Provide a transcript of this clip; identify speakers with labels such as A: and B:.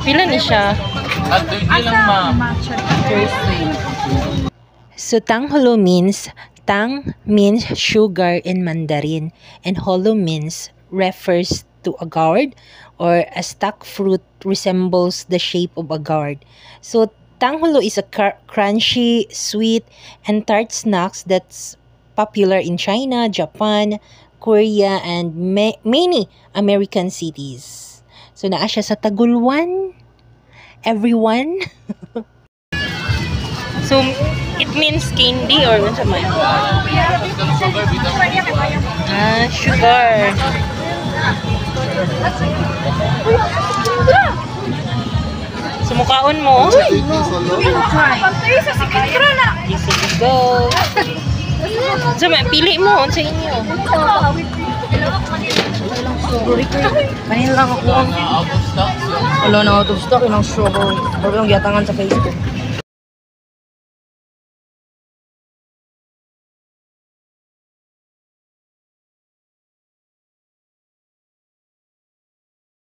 A: Pila ni siya? So tangholo means sugar in Mandarin, and holo means refers to a gourd or a stuck fruit resembles the shape of a gourd. So tangholo is a crunchy, sweet, and tart snacks that's popular in China, Japan, Korea, and many American cities. So naa siya sa Tagulwan, everyone. So it means candy or ano man? Sugar. Sumukaon mo? Sige, go. So, pili mo sa inyo.
B: Kanina lang ako. Wala na out of stock. Yung strawberry. Sabi yung giyatangan sa Facebook.